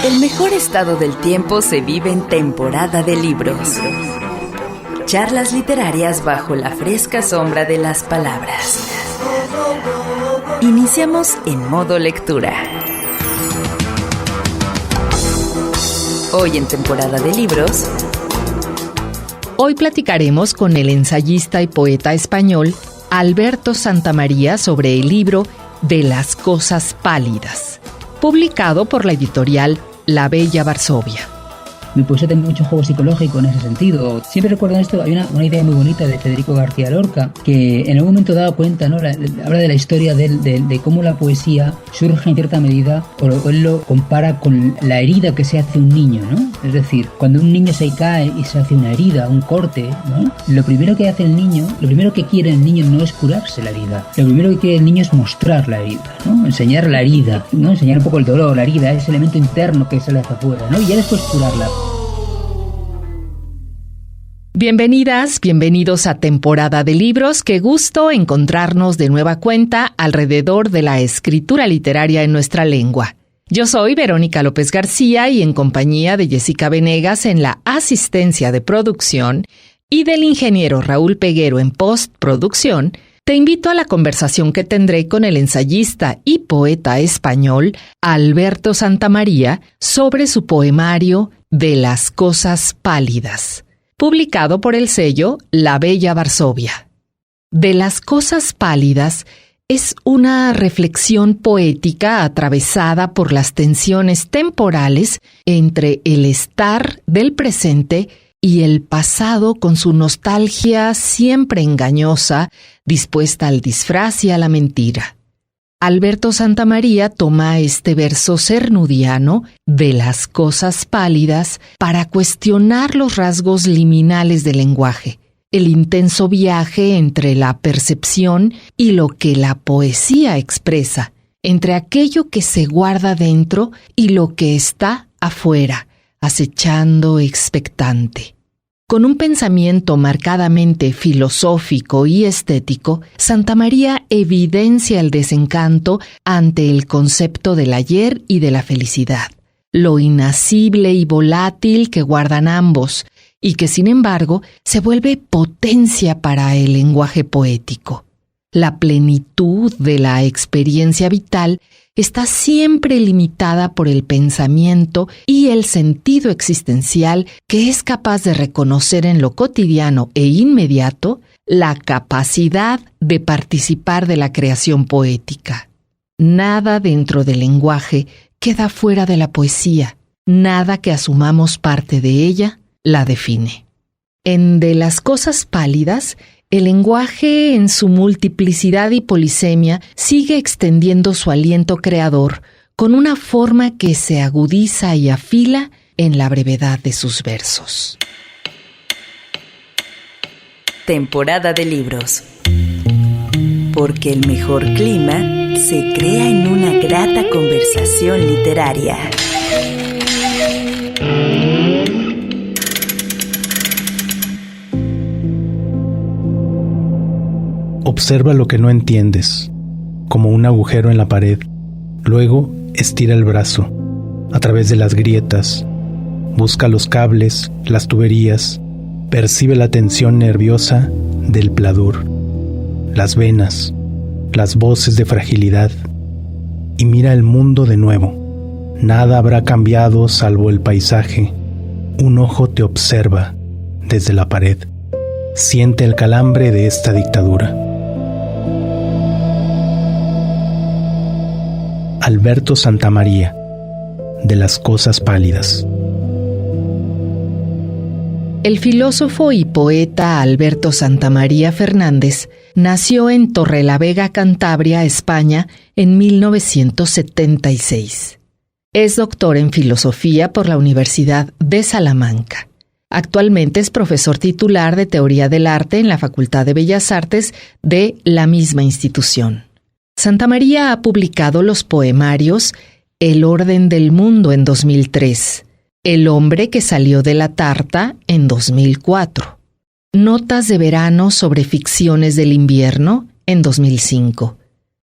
El mejor estado del tiempo se vive en temporada de libros. Charlas literarias bajo la fresca sombra de las palabras. Iniciamos en modo lectura. Hoy en temporada de libros. Hoy platicaremos con el ensayista y poeta español Alberto Santamaría sobre el libro De las cosas pálidas, publicado por la editorial La Bella Varsovia. Mi poesía tiene mucho juego psicológico en ese sentido. Siempre recuerdo esto, hay una idea muy bonita de Federico García Lorca, que en algún momento daba cuenta, ¿no? Habla de la historia de cómo la poesía surge en cierta medida, o él lo compara con la herida que se hace un niño, ¿no? Es decir, cuando un niño se cae y se hace una herida, un corte, ¿no? Lo primero que hace el niño, lo primero que quiere el niño no es curarse la herida. Lo primero que quiere el niño es mostrar la herida, ¿no? Enseñar la herida, ¿no? Enseñar un poco el dolor, la herida, ese elemento interno que sale hacia afuera, ¿no? Y ya después curarla. Bienvenidas, bienvenidos a Temporada de Libros. Qué gusto encontrarnos de nueva cuenta alrededor de la escritura literaria en nuestra lengua. Yo soy Verónica López García y en compañía de Jessica Venegas en la asistencia de producción y del ingeniero Raúl Peguero en postproducción, te invito a la conversación que tendré con el ensayista y poeta español Alberto Santamaría sobre su poemario De las cosas pálidas, publicado por el sello La Bella Varsovia. De las cosas pálidas es una reflexión poética atravesada por las tensiones temporales entre el estar del presente y el pasado con su nostalgia siempre engañosa, dispuesta al disfraz y a la mentira. Alberto Santamaría toma este verso cernudiano de las cosas pálidas para cuestionar los rasgos liminales del lenguaje, el intenso viaje entre la percepción y lo que la poesía expresa, entre aquello que se guarda dentro y lo que está afuera, acechando expectante. Con un pensamiento marcadamente filosófico y estético, Santamaría evidencia el desencanto ante el concepto del ayer y de la felicidad, lo inacible y volátil que guardan ambos, y que sin embargo se vuelve potencia para el lenguaje poético. La plenitud de la experiencia vital está siempre limitada por el pensamiento y el sentido existencial que es capaz de reconocer en lo cotidiano e inmediato la capacidad de participar de la creación poética. Nada dentro del lenguaje queda fuera de la poesía, nada que asumamos parte de ella la define. En De las cosas pálidas, el lenguaje, en su multiplicidad y polisemia, sigue extendiendo su aliento creador con una forma que se agudiza y afila en la brevedad de sus versos. Temporada de libros. Porque el mejor clima se crea en una grata conversación literaria. Observa lo que no entiendes, como un agujero en la pared. Luego, estira el brazo, a través de las grietas. Busca los cables, las tuberías. Percibe la tensión nerviosa del pladur, las venas, las voces de fragilidad. Y mira el mundo de nuevo. Nada habrá cambiado salvo el paisaje. Un ojo te observa desde la pared. Siente el calambre de esta dictadura. Alberto Santamaría, De las cosas pálidas. El filósofo y poeta Alberto Santamaría Fernández nació en Torrelavega, Cantabria, España, en 1976. Es doctor en filosofía por la Universidad de Salamanca. Actualmente es profesor titular de Teoría del Arte en la Facultad de Bellas Artes de la misma institución. Santamaría ha publicado los poemarios El orden del mundo en 2003, El hombre que salió de la tarta en 2004, Notas de verano sobre ficciones del invierno en 2005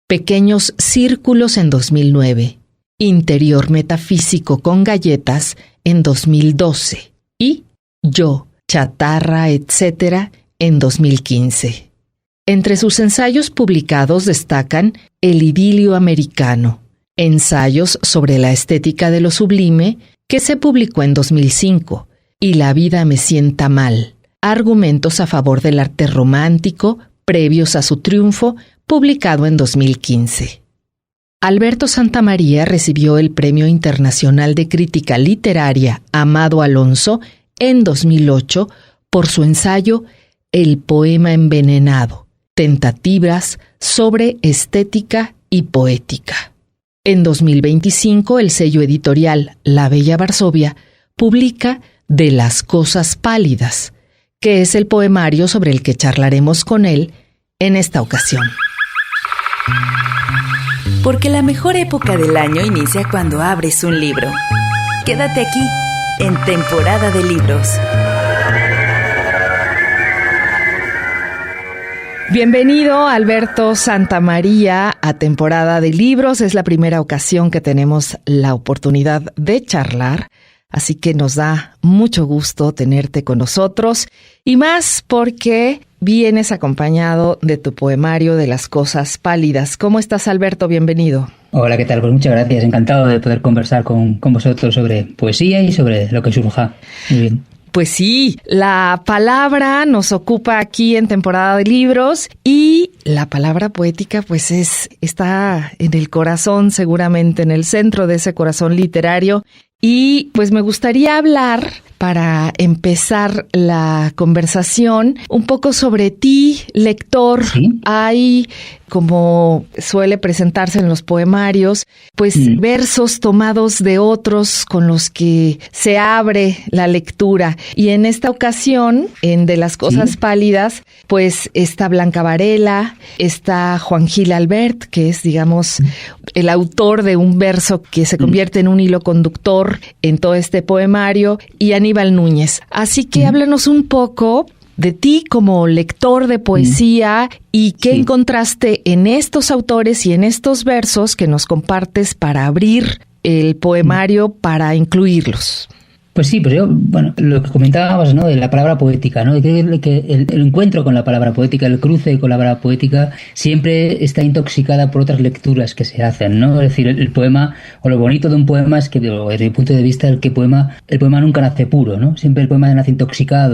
Pequeños Círculos en 2009, Interior Metafísico con Galletas en 2012 y Yo, Chatarra, etc. en 2015. Entre sus ensayos publicados destacan El idilio americano, Ensayos sobre la estética de lo sublime, que se publicó en 2005, y La vida me sienta mal, Argumentos a favor del arte romántico, previos a su triunfo, publicado en 2015. Alberto Santamaría recibió el Premio Internacional de Crítica Literaria Amado Alonso en 2008 por su ensayo El poema envenenado, tentativas sobre estética y poética. En 2025, el sello editorial La Bella Varsovia publica De las cosas pálidas, que es el poemario sobre el que charlaremos con él en esta ocasión. Porque la mejor época del año inicia cuando abres un libro. Quédate aquí, en Temporada de Libros. Bienvenido, Alberto Santamaría, a Temporada de Libros. Es la primera ocasión que tenemos la oportunidad de charlar, así que nos da mucho gusto tenerte con nosotros, y más porque vienes acompañado de tu poemario De las cosas pálidas. ¿Cómo estás, Alberto? Bienvenido. Hola, ¿qué tal? Pues muchas gracias. Encantado de poder conversar con vosotros sobre poesía y sobre lo que surja. Muy bien. Pues sí, la palabra nos ocupa aquí en Temporada de Libros, y la palabra poética pues está en el corazón, seguramente en el centro de ese corazón literario. Y pues me gustaría hablar, para empezar la conversación, un poco sobre ti, lector. ¿Sí? Hay, como suele presentarse en los poemarios, pues versos tomados de otros con los que se abre la lectura. Y en esta ocasión, en De las cosas pálidas, pues está Blanca Varela, está Juan Gil Albert, que es, digamos, el autor de un verso que se convierte en un hilo conductor en todo este poemario, y Aníbal Núñez. Así que háblanos un poco de ti como lector de poesía y qué encontraste en estos autores y en estos versos que nos compartes para abrir el poemario, para incluirlos. Pues sí, pues yo, bueno, lo que comentábamos, ¿no?, de la palabra poética, ¿no? Y creo que el encuentro con la palabra poética, el cruce con la palabra poética, siempre está intoxicada por otras lecturas que se hacen, ¿no? Es decir, el poema, o lo bonito de un poema es que, desde mi punto de vista, el poema nunca nace puro, ¿no? Siempre el poema nace intoxicado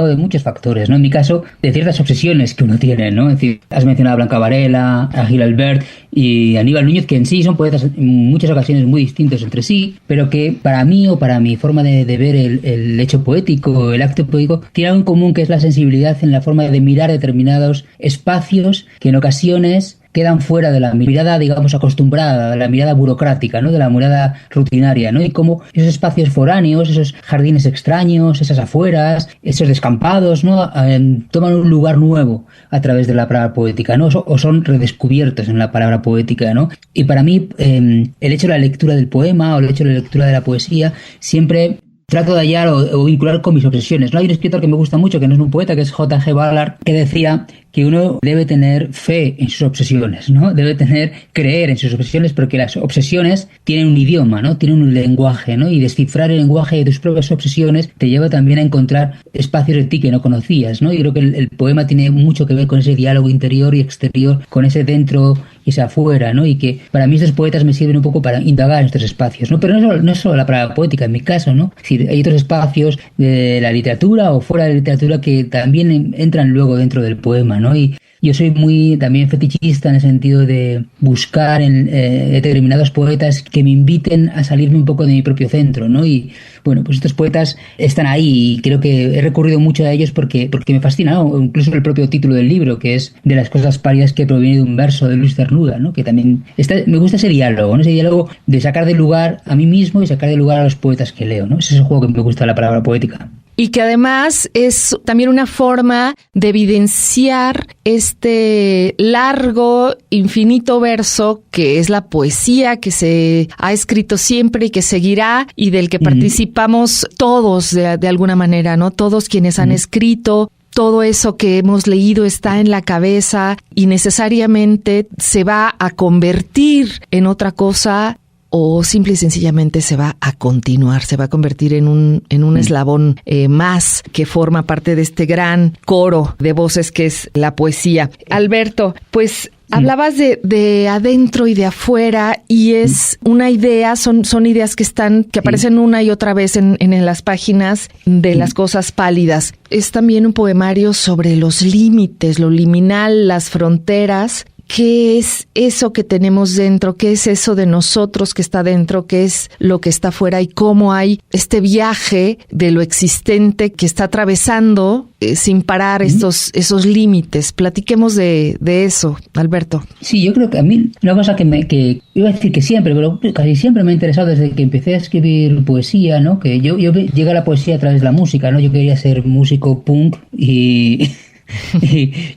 de muchos factores, ¿no? En mi caso, de ciertas obsesiones que uno tiene, ¿no? Es decir, has mencionado a Blanca Varela, a Gil Albert y Aníbal Núñez, que en sí son poetas en muchas ocasiones muy distintos entre sí, pero que para mí, o para mi forma de ver el hecho poético, el acto poético, tiene algo en común, que es la sensibilidad en la forma de mirar determinados espacios que en ocasiones quedan fuera de la mirada, digamos, acostumbrada, de la mirada burocrática, ¿no?, de la mirada rutinaria, ¿no? Y cómo esos espacios foráneos, esos jardines extraños, esas afueras, esos descampados, ¿no?, toman un lugar nuevo a través de la palabra poética, ¿no? O son redescubiertos en la palabra poética, ¿no? Y para mí, el hecho de la lectura del poema, o el hecho de la lectura de la poesía, siempre trato de hallar o vincular con mis obsesiones, ¿no? Hay un escritor que me gusta mucho, que no es un poeta, que es J.G. Ballard, que decía que uno debe tener fe en sus obsesiones, ¿no? Debe creer en sus obsesiones, porque las obsesiones tienen un idioma, ¿no? Tienen un lenguaje, ¿no? Y descifrar el lenguaje de tus propias obsesiones te lleva también a encontrar espacios de ti que no conocías, ¿no? Y creo que el poema tiene mucho que ver con ese diálogo interior y exterior, con ese dentro y ese afuera, ¿no? Y que para mí estos poetas me sirven un poco para indagar en estos espacios, ¿no? Pero no es solo la palabra poética en mi caso, ¿no? Es decir, hay otros espacios de la literatura o fuera de la literatura que también entran luego dentro del poema, ¿no? Y yo soy muy también fetichista en el sentido de buscar en determinados poetas que me inviten a salirme un poco de mi propio centro, ¿no? Y bueno, pues estos poetas están ahí, y creo que he recurrido mucho a ellos porque me fascina, ¿no? Incluso el propio título del libro, que es De las cosas pálidas, que proviene de un verso de Luis Cernuda, ¿no? Que también me gusta ese diálogo, ¿no? Ese diálogo de sacar de lugar a mí mismo y sacar de lugar a los poetas que leo, ¿no? Ese es el juego que me gusta de la palabra poética. Y que además es también una forma de evidenciar este largo, infinito verso que es la poesía, que se ha escrito siempre y que seguirá, y del que participamos todos de alguna manera, ¿no? Todos quienes han escrito, todo eso que hemos leído está en la cabeza y necesariamente se va a convertir en otra cosa, o simple y sencillamente se va a continuar, se va a convertir en un eslabón más que forma parte de este gran coro de voces que es la poesía. Alberto, pues hablabas de adentro y de afuera, y es una idea, son ideas que aparecen una y otra vez en las páginas de Las Cosas Pálidas. Es también un poemario sobre los límites, lo liminal, las fronteras. ¿Qué es eso que tenemos dentro? ¿Qué es eso de nosotros que está dentro? ¿Qué es lo que está afuera? Y cómo hay este viaje de lo existente que está atravesando sin parar esos límites. Platiquemos de eso, Alberto. Sí, yo creo que a mí una cosa que iba a decir que siempre, pero casi siempre me ha interesado desde que empecé a escribir poesía, ¿no? Que yo llegué a la poesía a través de la música, ¿no? Yo quería ser músico punk y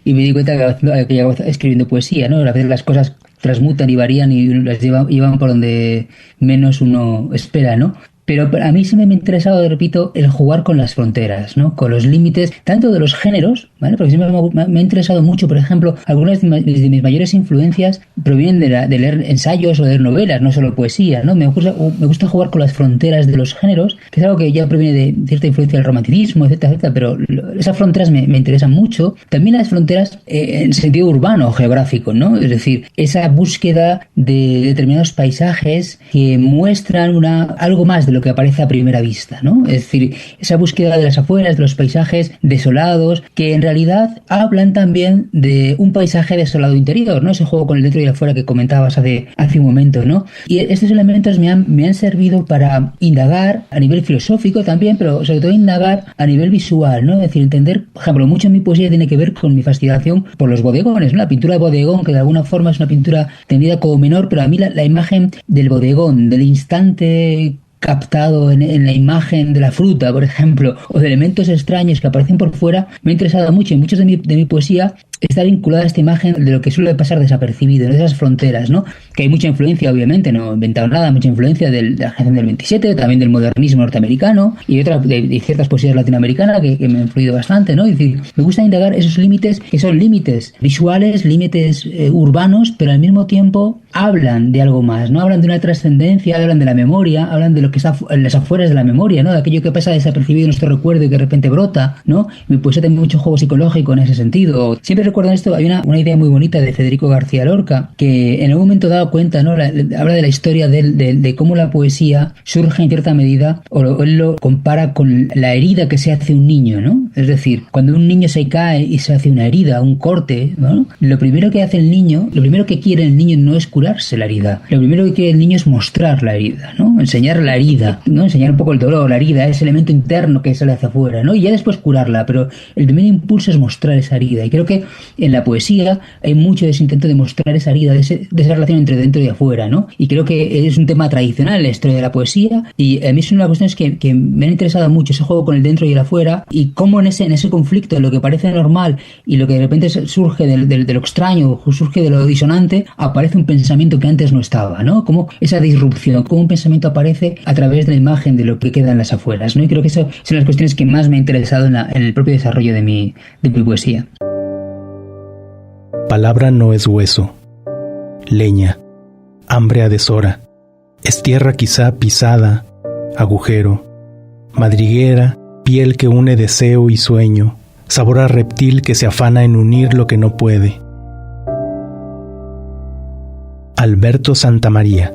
me di cuenta que llegaba escribiendo poesía, ¿no? A veces las cosas transmutan y varían y las llevan por donde menos uno espera, ¿no? Pero a mí siempre me ha interesado, repito, el jugar con las fronteras, ¿no? Con los límites, tanto de los géneros, ¿vale? Porque siempre me ha interesado mucho, por ejemplo, algunas de mis mayores influencias provienen de leer ensayos o de leer novelas, no solo poesía, ¿no? Me gusta jugar con las fronteras de los géneros, que es algo que ya proviene de cierta influencia del romanticismo, etcétera, etcétera, pero esas fronteras me interesan mucho. También las fronteras en sentido urbano, geográfico, ¿no? Es decir, esa búsqueda de determinados paisajes que muestran algo más de lo que aparece a primera vista, ¿no? Es decir, esa búsqueda de las afueras, de los paisajes desolados, que en realidad hablan también de un paisaje desolado interior, ¿no? Ese juego con el dentro y el afuera que comentabas hace un momento, ¿no? Y estos elementos me han servido para indagar a nivel filosófico también, pero sobre todo indagar a nivel visual, ¿no? Es decir, entender, por ejemplo, mucho en mi poesía tiene que ver con mi fascinación por los bodegones, ¿no? La pintura de bodegón, que de alguna forma es una pintura tendida como menor, pero a mí la imagen del bodegón, del instante captado en la imagen de la fruta, por ejemplo, o de elementos extraños que aparecen por fuera, me ha interesado mucho, y muchos de mi poesía está vinculada a esta imagen de lo que suele pasar desapercibido, de esas fronteras, ¿no? Que hay mucha influencia, obviamente, no he inventado nada, mucha influencia de la generación del 27, también del modernismo norteamericano y de ciertas poesías latinoamericanas que me han influido bastante, ¿no? Es decir, me gusta indagar esos límites, que son límites visuales, límites urbanos, pero al mismo tiempo hablan de algo más, ¿no? Hablan de una trascendencia, hablan de la memoria, hablan de lo que está en las afueras de la memoria, ¿no? De aquello que pasa desapercibido en nuestro recuerdo y que de repente brota, ¿no? Mi poesía tiene mucho juego psicológico en ese sentido. Siempre recuerdo esto, hay una idea muy bonita de Federico García Lorca, que en algún momento dado cuenta, ¿no? Habla de la historia de cómo la poesía surge en cierta medida, o él lo compara con la herida que se hace un niño, ¿no? Es decir, cuando un niño se cae y se hace una herida, un corte, ¿no? Lo primero que hace el niño, lo primero que quiere el niño no es curarse la herida, lo primero que quiere el niño es mostrar la herida, ¿no? Enseñar la herida, ¿no? Enseñar un poco el dolor, la herida, ese elemento interno que sale hacia afuera, ¿no? Y ya después curarla, pero el primer impulso es mostrar esa herida, y creo que en la poesía hay mucho de ese intento de mostrar esa herida, de esa relación entre dentro y afuera, ¿no? Y creo que es un tema tradicional en la historia de la poesía, y a mí es una de las cuestiones que me han interesado mucho, ese juego con el dentro y el afuera, y cómo en ese conflicto, lo que parece normal y lo que de repente surge de lo extraño, surge de lo disonante, aparece un pensamiento que antes no estaba, ¿no? Como esa disrupción, cómo un pensamiento aparece a través de la imagen de lo que queda en las afueras, ¿no? Y creo que esas son las cuestiones que más me han interesado en el propio desarrollo de mi poesía. Palabra no es hueso, leña, hambre a deshora, es tierra quizá pisada, agujero, madriguera, piel que une deseo y sueño, sabor a reptil que se afana en unir lo que no puede. Alberto Santamaría,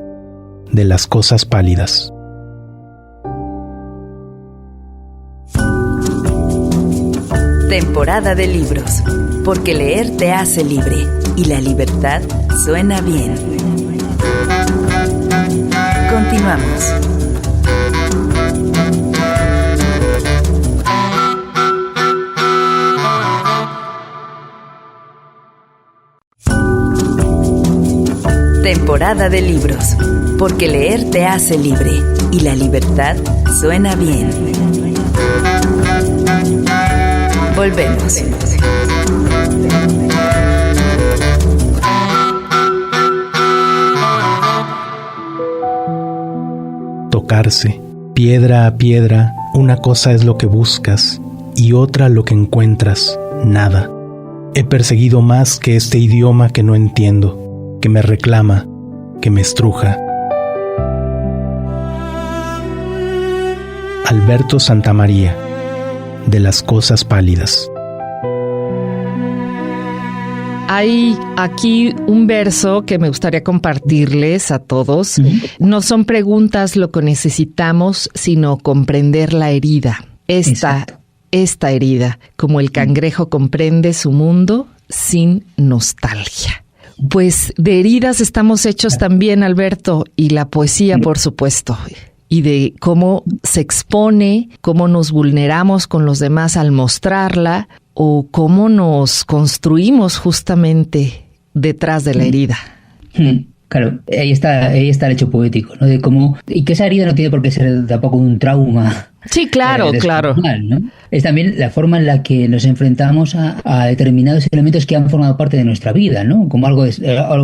de Las Cosas Pálidas. Temporada de libros, porque leer te hace libre y la libertad suena bien. Continuamos. Temporada de libros, porque leer te hace libre y la libertad suena bien. Volvemos. Tocarse, piedra a piedra, una cosa es lo que buscas, y otra lo que encuentras, nada. He perseguido más que este idioma que no entiendo, que me reclama, que me estruja. Alberto Santamaría, de las cosas pálidas. Hay aquí un verso que me gustaría compartirles a todos. No son preguntas lo que necesitamos, sino comprender la herida. Esta herida, como el cangrejo comprende su mundo sin nostalgia. Pues de heridas estamos hechos también, Alberto, y la poesía, por supuesto. Y de cómo se expone, cómo nos vulneramos con los demás al mostrarla, o cómo nos construimos justamente detrás de la herida. Claro, ahí está el hecho poético, ¿no? De cómo, y que esa herida no tiene por qué ser tampoco un trauma. Sí, claro. ¿No? Es también la forma en la que nos enfrentamos a determinados elementos que han formado parte de nuestra vida, ¿no? Como algo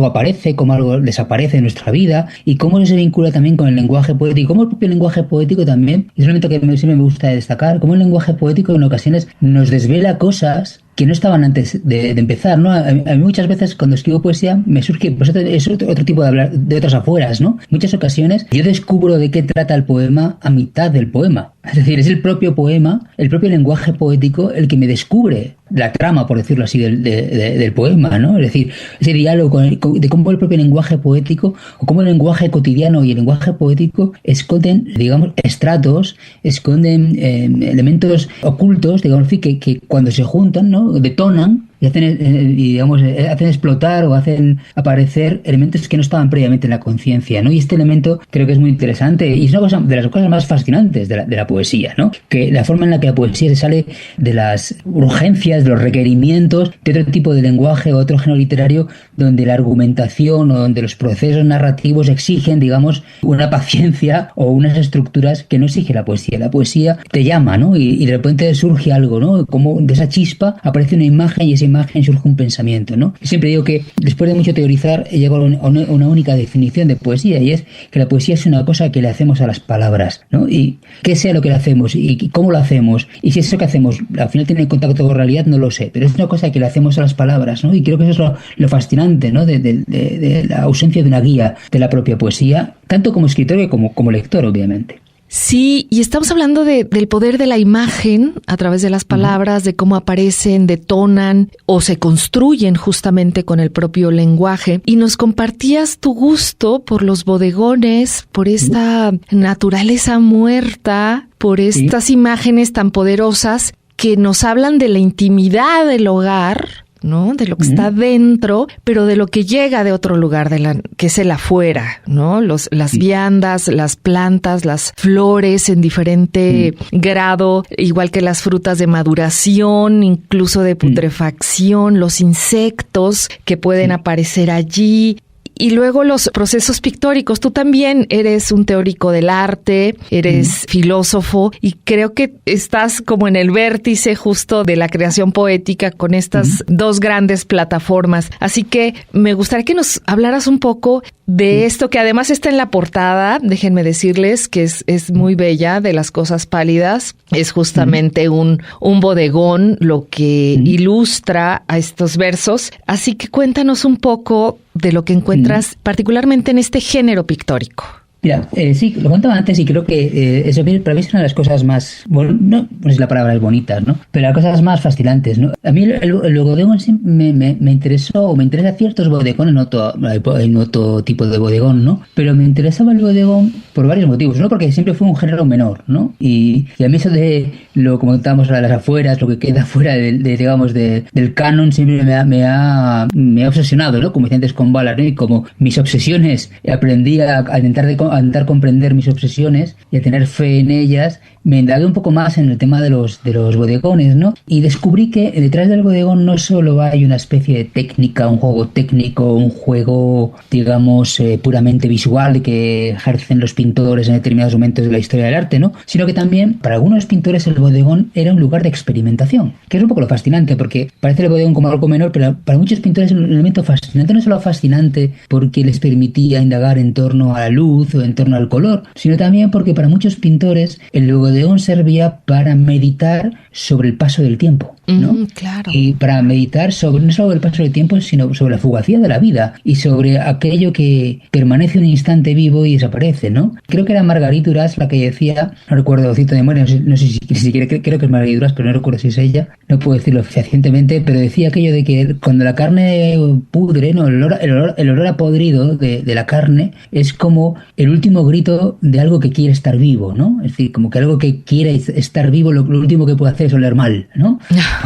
aparece, como algo desaparece de nuestra vida, y cómo eso se vincula también con el lenguaje poético, como el propio lenguaje poético también, es un elemento que siempre me gusta destacar, cómo el lenguaje poético en ocasiones nos desvela cosas que no estaban antes de empezar, ¿no? A mí muchas veces cuando escribo poesía me surge pues otro tipo de hablar de otras afueras, ¿no? Muchas ocasiones yo descubro de qué trata el poema a mitad del poema. Es decir, es el propio poema, el propio lenguaje poético el que me descubre la trama, por decirlo así, del poema, ¿no? Es decir, ese diálogo de cómo el propio lenguaje poético o cómo el lenguaje cotidiano y el lenguaje poético esconden, digamos, estratos, esconden elementos ocultos, digamos, que cuando se juntan, ¿no? Detonan y hacen explotar o hacen aparecer elementos que no estaban previamente en la conciencia, ¿no? Y este elemento creo que es muy interesante y es una cosa de las cosas más fascinantes de la poesía, ¿no? Que la forma en la que la poesía se sale de las urgencias, de los requerimientos de otro tipo de lenguaje o otro género literario donde la argumentación o donde los procesos narrativos exigen, digamos, una paciencia o unas estructuras que no exige la poesía. La poesía te llama, ¿no? Y de repente surge algo, ¿no? Como de esa chispa aparece una imagen y esa imagen surge un pensamiento, ¿no? Y siempre digo que después de mucho teorizar he llegado a una única definición de poesía y es que la poesía es una cosa que le hacemos a las palabras, ¿no? Y qué sea lo que le hacemos y cómo lo hacemos y si eso que hacemos al final tiene contacto con realidad no lo sé, pero es una cosa que le hacemos a las palabras, ¿no? Y creo que eso es lo fascinante, ¿no? De la ausencia de una guía de la propia poesía, tanto como escritor como lector, obviamente. Sí, y estamos hablando del poder de la imagen a través de las palabras, de cómo aparecen, detonan o se construyen justamente con el propio lenguaje. Y nos compartías tu gusto por los bodegones, por esta naturaleza muerta, por estas imágenes tan poderosas que nos hablan de la intimidad del hogar, ¿no? De lo que está dentro, pero de lo que llega de otro lugar, que es el afuera, ¿no? Las viandas, las plantas, las flores en diferente grado, igual que las frutas de maduración, incluso de putrefacción, los insectos que pueden aparecer allí. Y luego los procesos pictóricos. Tú también eres un teórico del arte, eres filósofo y creo que estás como en el vértice justo de la creación poética con estas dos grandes plataformas. Así que me gustaría que nos hablaras un poco de esto que además está en la portada. Déjenme decirles que es muy bella, de las cosas pálidas. Es justamente un bodegón lo que ilustra a estos versos. Así que cuéntanos un poco de lo que encuentras particularmente en este género pictórico. Mira, sí, lo contaba antes y creo que eso para mí es una de las cosas más, bueno, no sé si la palabra es bonitas, ¿no? Pero las cosas más fascinantes, ¿no? A mí el bodegón me interesó, o me interesa ciertos bodegones, no todo tipo de bodegón, ¿no? Pero me interesaba el bodegón por varios motivos, ¿no? Porque siempre fue un género menor, ¿no? Y a mí eso de como contábamos a las afueras, lo que queda fuera del canon siempre me ha obsesionado, ¿no? Como decía antes con Ballard, ¿no? Y como mis obsesiones, aprendí a intentar comprender mis obsesiones y a tener fe en ellas, me indagué un poco más en el tema de los bodegones, ¿no? Y descubrí que detrás del bodegón no solo hay una especie de técnica, un juego técnico, un juego, digamos, puramente visual que ejercen los pintores en determinados momentos de la historia del arte, ¿no? Sino que también, para algunos pintores, el bodegón era un lugar de experimentación, que es un poco lo fascinante, porque parece el bodegón como algo menor, pero para muchos pintores es un elemento fascinante, no solo fascinante porque les permitía indagar en torno a la luz o en torno al color, sino también porque para muchos pintores el bodegón bodegón servía para meditar sobre el paso del tiempo, ¿no? Claro. Y para meditar no sobre el paso del tiempo, sino sobre la fugacía de la vida y sobre aquello que permanece un instante vivo y desaparece, ¿no? Creo que era Marguerite Duras la que decía, no recuerdo, cito de memoria, no sé si creo que es Marguerite Duras, pero no recuerdo si es ella, no puedo decirlo fehacientemente, pero decía aquello de que cuando la carne pudre, ¿no? El olor a podrido de la carne es como el último grito de algo que quiere estar vivo, ¿no? Es decir, como que algo que quiere estar vivo, lo último que puede hacer es oler mal, ¿no?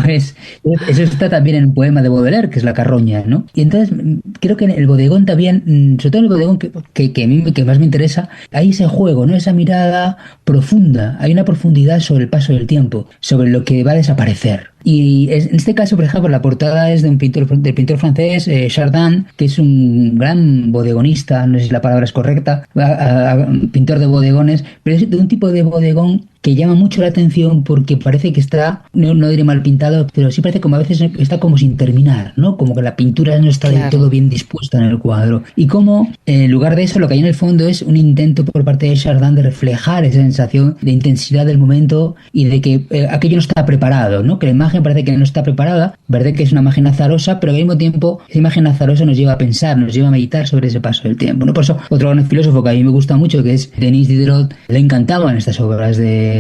Pues eso está también en el poema de Baudelaire, que es La carroña, ¿no? Y entonces creo que en el bodegón también, sobre todo en el bodegón que a mí que más me interesa, hay ese juego, ¿no? Esa mirada profunda, hay una profundidad sobre el paso del tiempo, sobre lo que va a desaparecer. Y en este caso, por ejemplo, la portada es del pintor francés Chardin, que es un gran bodegonista, no sé si la palabra es correcta, pintor de bodegones, pero es de un tipo de bodegón que llama mucho la atención porque parece que está, no diré mal pintado, pero sí parece como a veces está como sin terminar, ¿no? Como que la pintura no está del todo bien dispuesta en el cuadro. Y como en lugar de eso lo que hay en el fondo es un intento por parte de Chardin de reflejar esa sensación de intensidad del momento y de que aquello no está preparado, ¿no? Que la imagen parece que no está preparada, parece que es una imagen azarosa, pero al mismo tiempo esa imagen azarosa nos lleva a pensar, nos lleva a meditar sobre ese paso del tiempo, ¿no? Por eso otro gran filósofo que a mí me gusta mucho, que es Denis Diderot, le encantaban estas obras de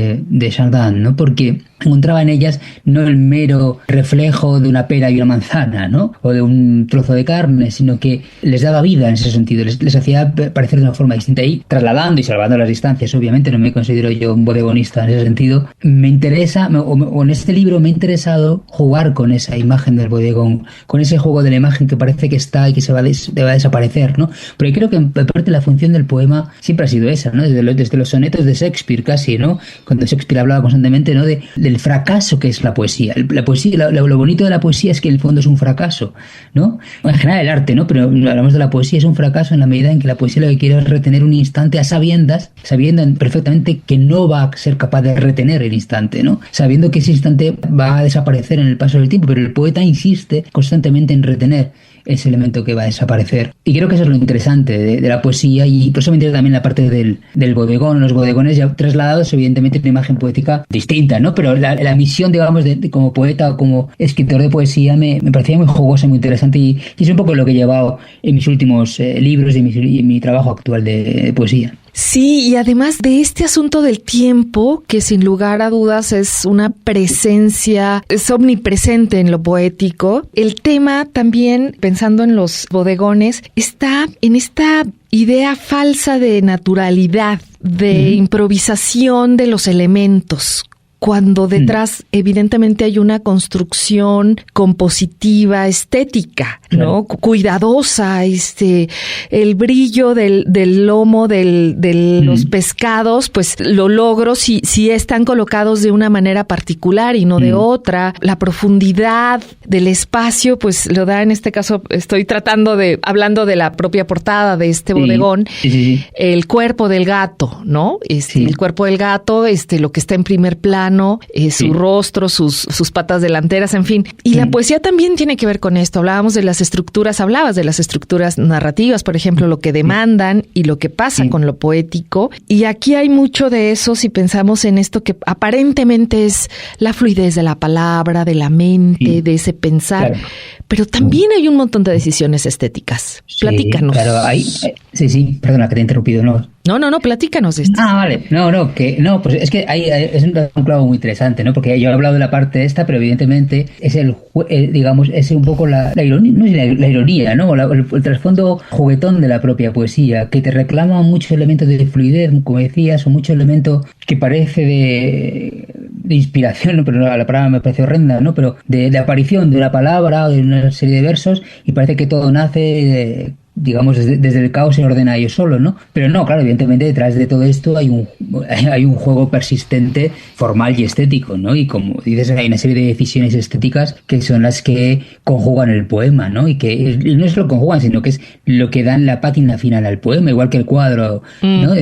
Chardin, ¿no? Porque encontraba en ellas no el mero reflejo de una pera y una manzana, ¿no? O de un trozo de carne, sino que les daba vida en ese sentido, les hacía parecer de una forma distinta. Y trasladando y salvando las distancias, obviamente, no me considero yo un bodegonista en ese sentido, me interesa, o en este libro me ha interesado jugar con esa imagen del bodegón, con ese juego de la imagen que parece que está y que va a desaparecer, ¿no? Pero creo que en parte la función del poema siempre ha sido esa, ¿no? Desde los sonetos de Shakespeare casi, ¿no? Cuando Shakespeare hablaba constantemente, ¿no? Del fracaso que es la poesía. La poesía, lo bonito de la poesía es que en el fondo es un fracaso, ¿no? En general el arte, ¿no? Pero hablamos de la poesía, es un fracaso en la medida en que la poesía lo que quiere es retener un instante a sabiendas, sabiendo perfectamente que no va a ser capaz de retener el instante, ¿no? Sabiendo que ese instante va a desaparecer en el paso del tiempo, pero el poeta insiste constantemente en retener ese elemento que va a desaparecer. Y creo que eso es lo interesante de la poesía, y por eso me interesa también la parte del bodegón, los bodegones ya trasladados, evidentemente, una imagen poética distinta, ¿no? Pero la misión, digamos, de como poeta o como escritor de poesía me parecía muy jugosa, muy interesante, y es un poco lo que he llevado en mis últimos libros y en mi trabajo actual de poesía. Sí, y además de este asunto del tiempo, que sin lugar a dudas es una presencia, es omnipresente en lo poético, el tema también, pensando en los bodegones, está en esta idea falsa de naturalidad, de improvisación de los elementos, cuando detrás evidentemente hay una construcción compositiva, estética, ¿no? Cuidadosa, el brillo del lomo de los pescados, pues lo logro si están colocados de una manera particular y no de otra. La profundidad del espacio, pues lo da, en este caso estoy hablando de la propia portada de este bodegón, el cuerpo del gato, ¿no? El cuerpo del gato, lo que está en primer plano, su rostro, sus patas delanteras, en fin. Y la poesía también tiene que ver con esto. Hablabas de las estructuras narrativas, por ejemplo, lo que demandan y lo que pasa con lo poético. Y aquí hay mucho de eso si pensamos en esto que aparentemente es la fluidez de la palabra, de la mente, de ese pensar. Claro. Pero también hay un montón de decisiones estéticas. Platícanos. Claro, sí, perdona que te he interrumpido, ¿no? No, platícanos de esto. Vale. Pues es que es un clavo muy interesante, ¿no? Porque yo he hablado de la parte esta, pero evidentemente es digamos, es un poco la ironía, no es la ironía, ¿no? El trasfondo juguetón de la propia poesía, que te reclama muchos elementos de fluidez, como decías, o muchos elementos que parece de inspiración, ¿no? Pero la palabra me parece horrenda, ¿no? Pero de aparición de una palabra o de una serie de versos, y parece que todo nace digamos, desde el caos se ordena ello solo, ¿no? Pero no, claro, evidentemente detrás de todo esto hay un juego persistente, formal y estético, ¿no? Y como dices, hay una serie de decisiones estéticas que son las que conjugan el poema, ¿no? Y no es lo que conjugan, sino que es lo que dan la pátina final al poema, igual que el cuadro, ¿no?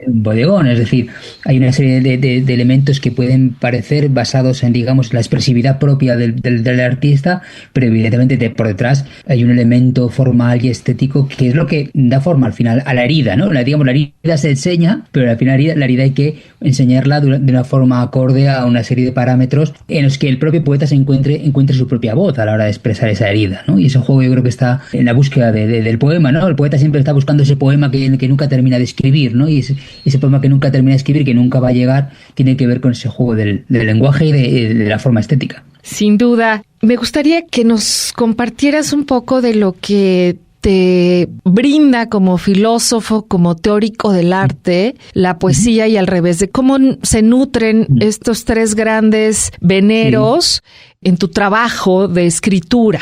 bodegón, es decir, hay una serie de elementos que pueden parecer basados en, digamos, la expresividad propia del artista, pero evidentemente por detrás hay un elemento formal y estético que es lo que da forma al final a la herida, ¿no? Digamos, la herida se enseña, pero al final la herida hay que enseñarla de una forma acorde a una serie de parámetros en los que el propio poeta se encuentre su propia voz a la hora de expresar esa herida, ¿no? Y ese juego yo creo que está en la búsqueda del poema, ¿no? El poeta siempre está buscando ese poema que nunca termina de escribir, ¿no? Y ese poema que nunca termina de escribir, que nunca va a llegar, tiene que ver con ese juego del lenguaje y de la forma estética. Sin duda. Me gustaría que nos compartieras un poco de lo que te brinda como filósofo, como teórico del arte, la poesía y al revés, de cómo se nutren estos tres grandes veneros en tu trabajo de escritura.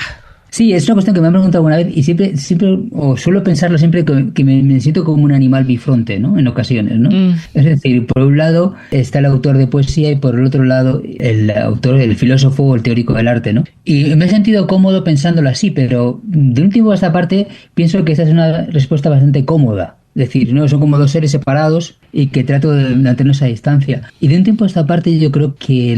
Sí, es una cuestión que me han preguntado alguna vez y siempre, o suelo pensarlo siempre que me siento como un animal bifronte, ¿no? En ocasiones, ¿no? Es decir, por un lado está el autor de poesía y por el otro lado el filósofo o el teórico del arte, ¿no? Y me he sentido cómodo pensándolo así, pero de un tiempo a esta parte pienso que esa es una respuesta bastante cómoda. Es decir, no son como dos seres separados y que trato de mantenernos a distancia. Y de un tiempo a esta parte yo creo que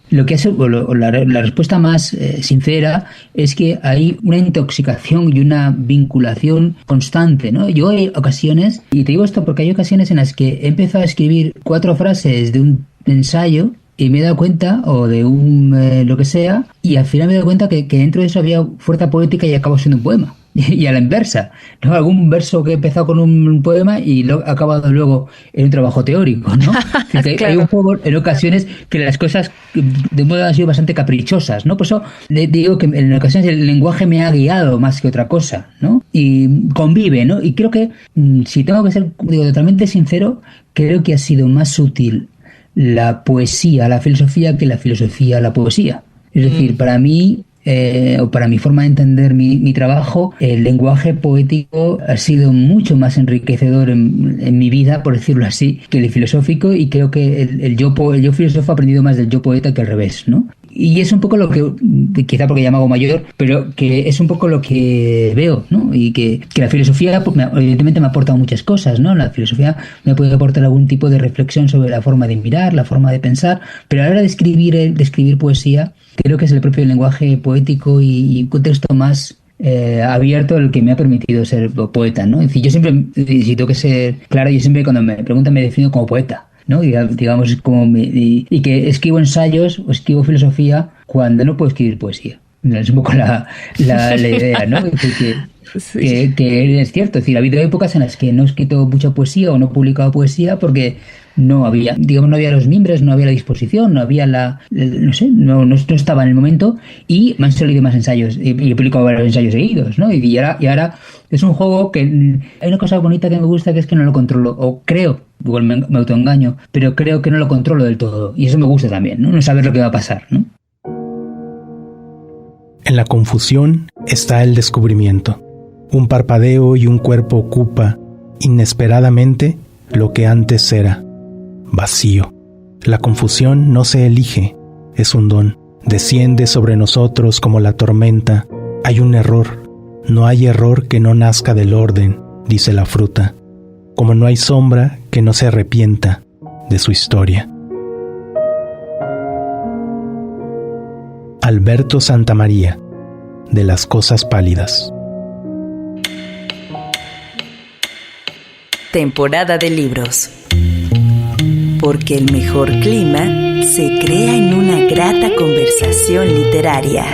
lo que hace, la respuesta más sincera es que hay una intoxicación y una vinculación constante, ¿no? Yo hay ocasiones, y te digo esto porque hay ocasiones en las que he empezado a escribir 4 frases de un ensayo y me he dado cuenta, o de lo que sea, y al final me he dado cuenta que dentro de eso había fuerza poética y acabó siendo un poema. Y a la inversa, ¿no? Algún verso que he empezado con un poema y lo ha acabado luego en un trabajo teórico, ¿no? Claro. Hay un juego en ocasiones que las cosas de modo han sido bastante caprichosas, ¿no? Por eso le digo que en ocasiones el lenguaje me ha guiado más que otra cosa, ¿no? Y convive, ¿no? Y creo que, si tengo que ser totalmente sincero, creo que ha sido más útil la poesía, la filosofía, que la filosofía, la poesía. Es decir, para mí, o para mi forma de entender mi trabajo, el lenguaje poético ha sido mucho más enriquecedor en mi vida, por decirlo así, que el filosófico, y creo que el yo filósofo ha aprendido más del yo poeta que al revés, ¿no? Y es un poco lo que, quizá porque ya me hago mayor, pero que es un poco lo que veo, ¿no? Y que la filosofía, pues, evidentemente me ha aportado muchas cosas, ¿no? La filosofía me puede aportar algún tipo de reflexión sobre la forma de mirar, la forma de pensar, pero a la hora de escribir poesía, creo que es el propio lenguaje poético y un contexto más abierto el que me ha permitido ser poeta, ¿no? Es decir, yo siempre, si tengo que ser claro, yo siempre cuando me preguntan me defino como poeta, ¿no? Digamos, y que escribo ensayos o escribo filosofía cuando no puedo escribir poesía. Es un poco la idea, ¿no? Que es cierto. Es decir, ha habido épocas en las que no he escrito mucha poesía o no he publicado poesía porque no había los mimbres, no había la disposición, no había no estaba en el momento, y me han salido más ensayos y he publicado varios ensayos seguidos, ¿no? Y ahora es un juego que hay una cosa bonita que me gusta, que es que no lo controlo, o creo, igual me autoengaño, pero creo que no lo controlo del todo, y eso me gusta también, ¿no? No saber lo que va a pasar, ¿no? En la confusión está el descubrimiento. Un parpadeo y un cuerpo ocupa inesperadamente lo que antes era vacío. La confusión no se elige, es un don. Desciende sobre nosotros como la tormenta. Hay un error. No hay error que no nazca del orden, dice la fruta. Como no hay sombra que no se arrepienta de su historia. Alberto Santamaría, de Las Cosas Pálidas. Temporada de libros. Porque el mejor clima se crea en una grata conversación literaria.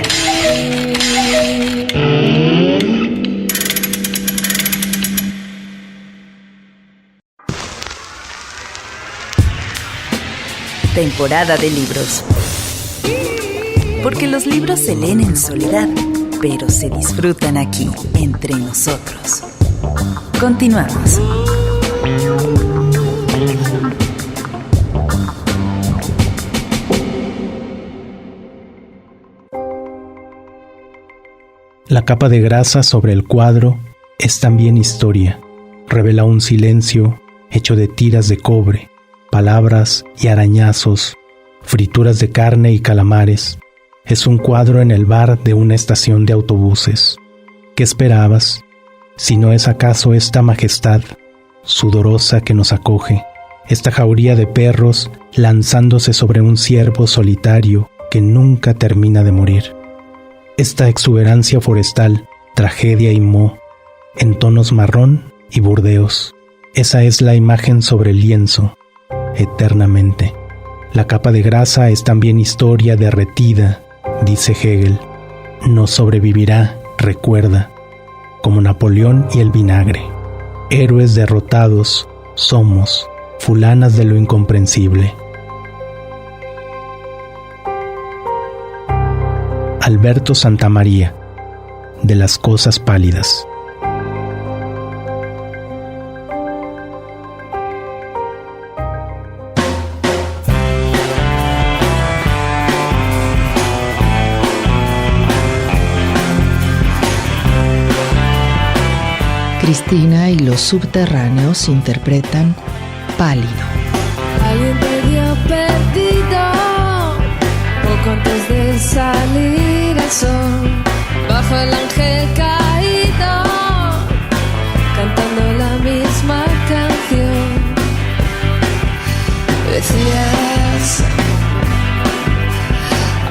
Temporada de libros. Porque los libros se leen en soledad, pero se disfrutan aquí, entre nosotros. Continuamos. La capa de grasa sobre el cuadro es también historia. Revela un silencio hecho de tiras de cobre, palabras y arañazos, frituras de carne y calamares. Es un cuadro en el bar de una estación de autobuses. ¿Qué esperabas? Si no es acaso esta majestad, sudorosa que nos acoge, esta jauría de perros lanzándose sobre un ciervo solitario que nunca termina de morir. Esta exuberancia forestal, tragedia y moho, en tonos marrón y burdeos. Esa es la imagen sobre el lienzo, eternamente. La capa de grasa es también historia derretida, dice Hegel. Nos sobrevivirá, recuerda, como Napoleón y el vinagre. Héroes derrotados somos, fulanas de lo incomprensible. Alberto Santamaría, de las cosas pálidas. Cristina y los subterráneos interpretan Pálido. Alguien te vio perdido poco antes de salir al sol, bajo el ángel caído, cantando la misma canción. Decías,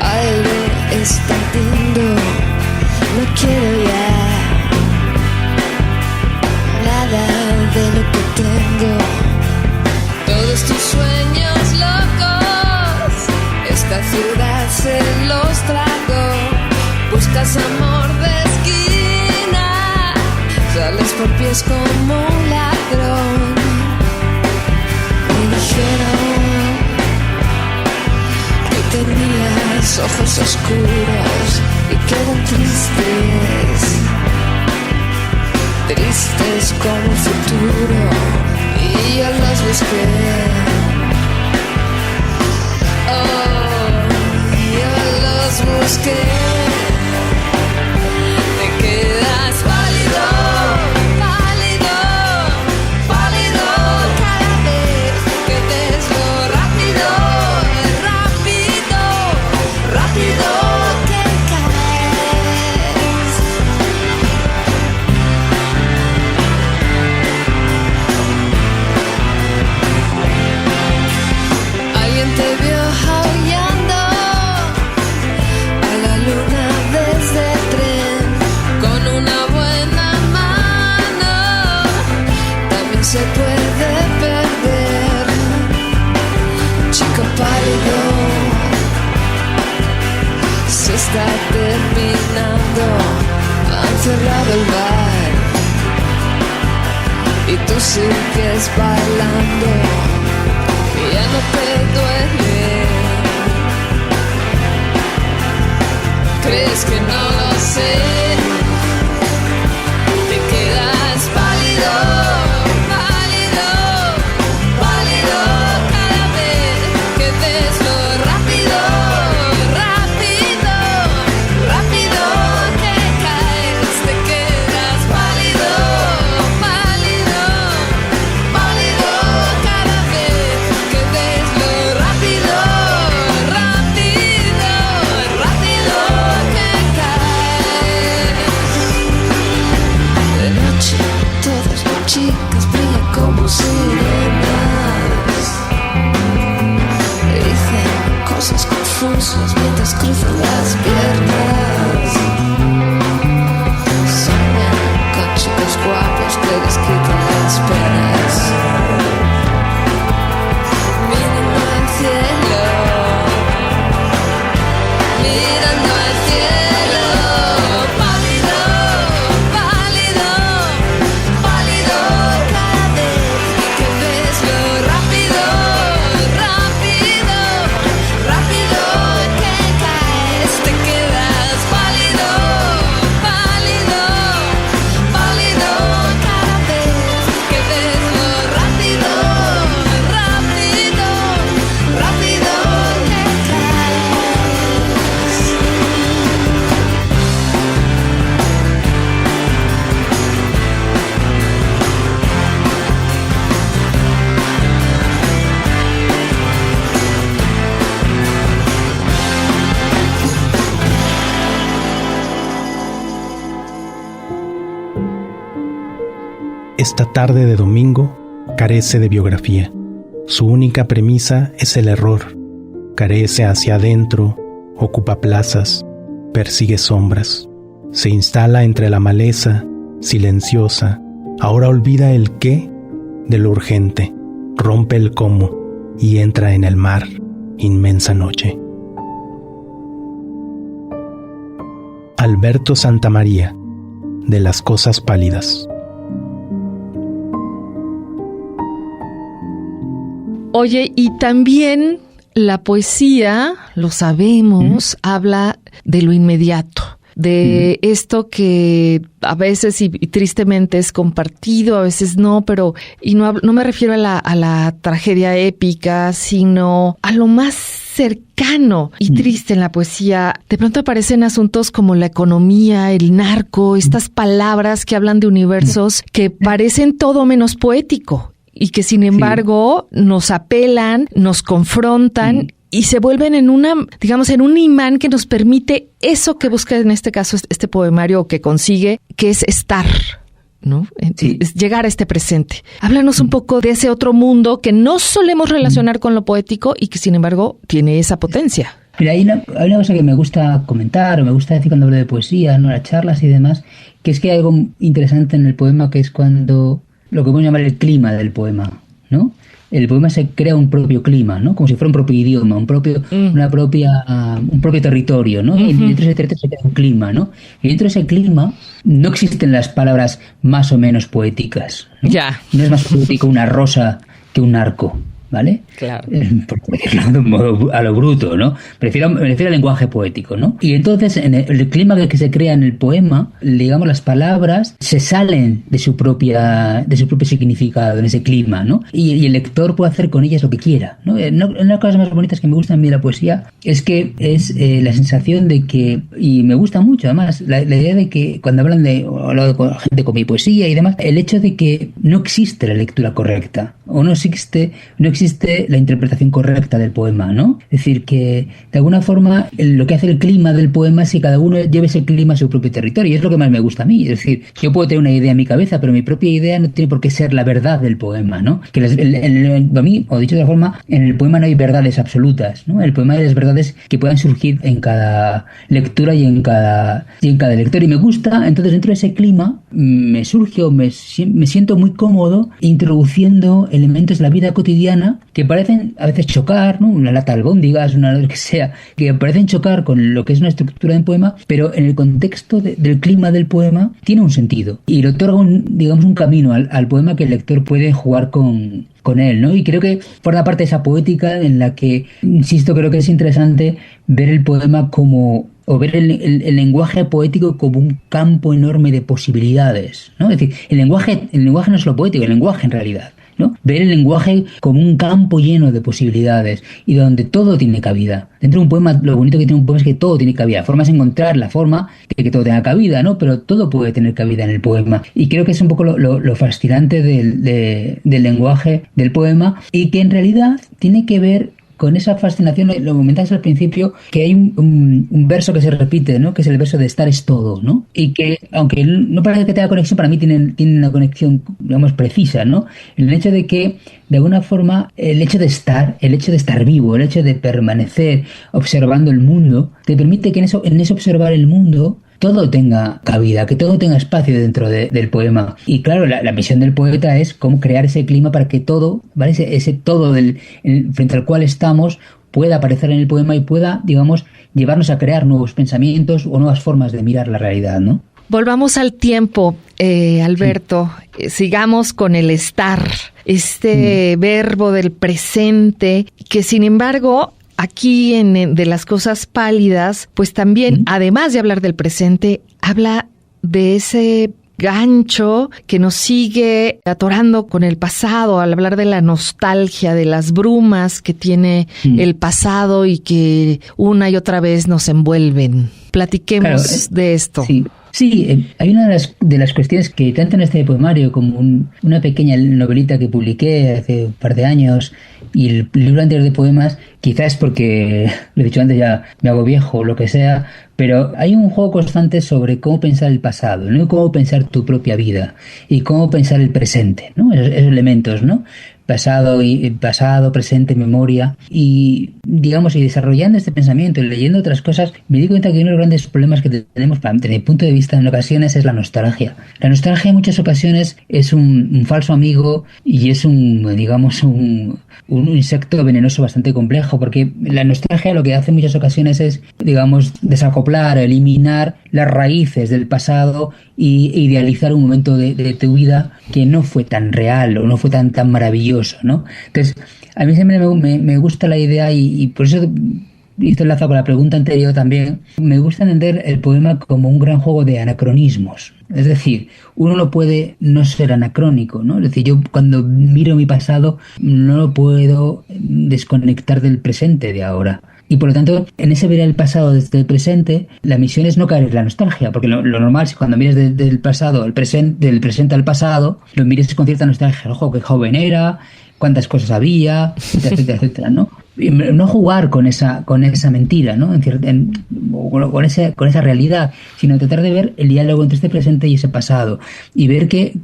algo está ardiendo, no quiero ya de lo que tengo, todos tus sueños locos, esta ciudad se los tragó. Buscas amor de esquina, sales por pies como un ladrón. Me dijeron que tenías ojos oscuros y que eran tristes como el futuro, y yo los busqué. Oh, yo los busqué. Te quedas pálido, pálido, pálido cada vez que ves lo rápido, rápido, rápido que caes. Te vio aullando a la luna desde el tren, con una buena mano también se puede perder. Chico pálido, se está terminando, han cerrado el bar y tú sigues bailando. Ya no te duele, crees que no lo sé, te quedas pálido, pálido, pálido cada vez que ves lo rápido, rápido, rápido que caes, te quedas pálido, pálido, pálido cada vez que ves lo rápido, rápido, rápido que caes. De noche todas las chicas brillan como sirenas, dicen cosas confusas mientras cruzan las piernas, soñan con chicos guapos que les quitan las penas. Mirando al cielo, mirando al cielo, pálido, pálido, pálido cada vez que ves lo rápido, rápido, rápido que caes, te quedas pálido, pálido, pálido cada vez que ves lo rápido, rápido, rápido que caes. Esta tarde de domingo Carece de biografía. Su única premisa es el error. Carece hacia adentro, ocupa plazas, persigue sombras. Se instala entre la maleza, silenciosa. Ahora olvida el qué de lo urgente. Rompe el cómo y entra en el mar, inmensa noche. Alberto Santamaría, de Las Cosas Pálidas. Oye, y también la poesía, lo sabemos, habla de lo inmediato, de esto que a veces y tristemente es compartido, a veces no, pero y no me refiero a la tragedia épica, sino a lo más cercano y triste en la poesía. De pronto aparecen asuntos como la economía, el narco, estas palabras que hablan de universos que parecen todo menos poético y que sin embargo nos apelan, nos confrontan y se vuelven en en un imán que nos permite eso que busca en este caso este poemario, o que consigue, que es estar, ¿no? Es llegar a este presente. Háblanos un poco de ese otro mundo que no solemos relacionar con lo poético y que sin embargo tiene esa potencia. Mira, hay una cosa que me gusta comentar, o me gusta decir cuando hablo de poesía, ¿no? Las charlas y demás, que es que hay algo interesante en el poema, que es cuando lo que podemos llamar el clima del poema, ¿no? El poema se crea un propio clima, ¿no? Como si fuera un propio idioma, un propio territorio, ¿no? Y dentro de ese territorio se crea un clima, ¿no? Y dentro de ese clima no existen las palabras más o menos poéticas, ¿no? No es más poético una rosa que un arco, ¿vale? Claro. Por decirlo de un modo a lo bruto, ¿no? Me refiero al lenguaje poético, ¿no? Y entonces, en el clima que se crea en el poema, digamos, las palabras se salen de su propio significado, en ese clima, ¿no? Y el lector puede hacer con ellas lo que quiera, ¿no? Una de las cosas más bonitas que me gustan a mí de la poesía es que es la sensación de que, y me gusta mucho además, la idea de que cuando hablan con gente con mi poesía y demás, el hecho de que no existe la lectura correcta, o no existe la interpretación correcta del poema, ¿no? Es decir, que de alguna forma lo que hace el clima del poema es que cada uno lleve ese clima a su propio territorio, y es lo que más me gusta a mí. Es decir, yo puedo tener una idea en mi cabeza, pero mi propia idea no tiene por qué ser la verdad del poema, ¿no? Que a mí, o dicho de otra forma, en el poema no hay verdades absolutas, ¿no? El poema hay las verdades que puedan surgir en cada lectura y en cada lector, y me gusta. Entonces, dentro de ese clima me siento muy cómodo introduciendo elementos de la vida cotidiana que parecen a veces chocar, ¿no? Una lata de albóndigas, lo que sea, que parecen chocar con lo que es una estructura de poema, pero en el contexto del clima del poema tiene un sentido y le otorga un camino al poema que el lector puede jugar con él, ¿no? Y creo que forma parte de esa poética en la que, insisto, creo que es interesante ver el poema o ver el lenguaje poético como un campo enorme de posibilidades, ¿no? Es decir, el lenguaje no es lo poético, el lenguaje en realidad, ¿no? Ver el lenguaje como un campo lleno de posibilidades y donde todo tiene cabida. Dentro de un poema, lo bonito que tiene un poema es que todo tiene cabida. La forma es encontrar la forma de que todo tenga cabida, ¿no? Pero todo puede tener cabida en el poema. Y creo que es un poco lo fascinante del lenguaje del poema, y que en realidad tiene que ver con esa fascinación. Lo comentabas al principio, que hay un verso que se repite, ¿no? Que es el verso de estar es todo, ¿no? Y que, aunque no parece que tenga conexión, para mí tiene una conexión, digamos, precisa, ¿no? El hecho de que, de alguna forma, el hecho de estar vivo, el hecho de permanecer observando el mundo, te permite que en ese observar el mundo todo tenga cabida, que todo tenga espacio dentro del poema. Y claro, la misión del poeta es cómo crear ese clima para que todo, ¿vale? Ese todo frente al cual estamos pueda aparecer en el poema y pueda, digamos, llevarnos a crear nuevos pensamientos o nuevas formas de mirar la realidad, ¿no? Volvamos al tiempo, Alberto. Sí. Sigamos con el estar, verbo del presente, que sin embargo, aquí de Las Cosas Pálidas, pues también, además de hablar del presente, habla de ese gancho que nos sigue atorando con el pasado, al hablar de la nostalgia, de las brumas que tiene el pasado y que una y otra vez nos envuelven. Platiquemos de esto. Sí, hay una de las cuestiones que tanto en este poemario como una pequeña novelita que publiqué hace un par de años, y el libro anterior de poemas, quizás porque, lo he dicho antes, ya me hago viejo o lo que sea, Pero hay un juego constante sobre cómo pensar el pasado, ¿no? Y cómo pensar tu propia vida y cómo pensar el presente, ¿no? Esos elementos, ¿no? Pasado, presente, memoria. Y, digamos, y desarrollando este pensamiento y leyendo otras cosas, me di cuenta que uno de los grandes problemas que tenemos, desde mi punto de vista, en ocasiones, es la nostalgia. La nostalgia en muchas ocasiones es un falso amigo y es un insecto venenoso bastante complejo, porque la nostalgia lo que hace en muchas ocasiones es, digamos, desacoplar, eliminar las raíces del pasado y idealizar un momento de tu vida que no fue tan real o no fue tan maravilloso, ¿no? Entonces, a mí siempre me gusta la idea y por eso, y esto enlaza con la pregunta anterior también, me gusta entender el poema como un gran juego de anacronismos. Es decir, uno no puede no ser anacrónico, ¿no? Es decir, yo cuando miro mi pasado no lo puedo desconectar del presente de ahora. Y por lo tanto, en ese ver el pasado desde el presente, la misión es no caer en la nostalgia, porque lo normal es cuando mires del pasado al presente, del presente al pasado, lo mires con cierta nostalgia. Ojo, qué joven era, cuántas cosas había, etcétera, etcétera, etcétera, ¿no? Y no jugar con esa mentira, ¿no? Con esa realidad, sino tratar de ver el diálogo entre este presente y ese pasado y ver que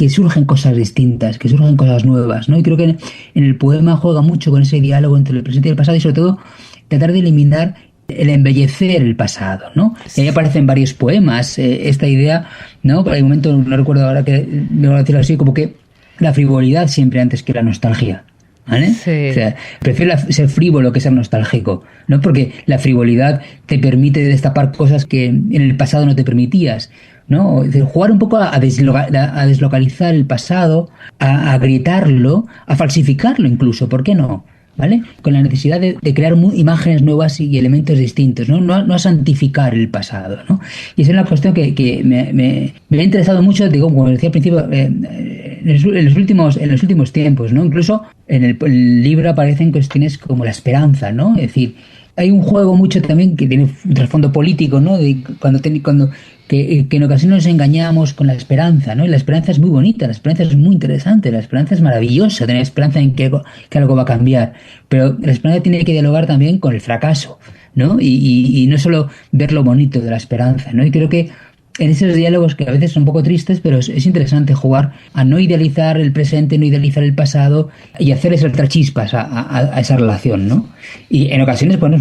surgen cosas distintas, que surgen cosas nuevas, ¿no? Y creo que en el poema juega mucho con ese diálogo entre el presente y el pasado y sobre todo tratar de eliminar el embellecer el pasado, ¿no? Y ahí aparece en varios poemas esta idea, ¿no? Por hay un momento, no recuerdo ahora que me voy a decirlo así, como que la frivolidad siempre antes que la nostalgia, ¿vale? Sí. O sea, prefiero ser frívolo que ser nostálgico, ¿no? Porque la frivolidad te permite destapar cosas que en el pasado no te permitías, ¿no? Es decir, jugar un poco a deslocalizar el pasado, a agrietarlo, a falsificarlo incluso, ¿por qué no? ¿Vale? Con la necesidad de crear imágenes nuevas y elementos distintos, ¿no? No a santificar el pasado, ¿no? Y esa es una cuestión que me ha interesado mucho, digo, como decía al principio, en los últimos tiempos, ¿no? Incluso en el libro aparecen cuestiones como la esperanza, ¿no? Es decir, hay un juego mucho también que tiene un trasfondo político, ¿no? De que en ocasiones nos engañamos con la esperanza, ¿no? Y la esperanza es muy bonita, la esperanza es muy interesante, la esperanza es maravillosa, tener esperanza en que algo va a cambiar, pero la esperanza tiene que dialogar también con el fracaso, ¿no? Y no solo ver lo bonito de la esperanza, ¿no? Y creo que en esos diálogos que a veces son un poco tristes, pero es interesante jugar a no idealizar el presente, no idealizar el pasado y hacerle saltar chispas a esa relación, ¿no? Y en ocasiones, bueno,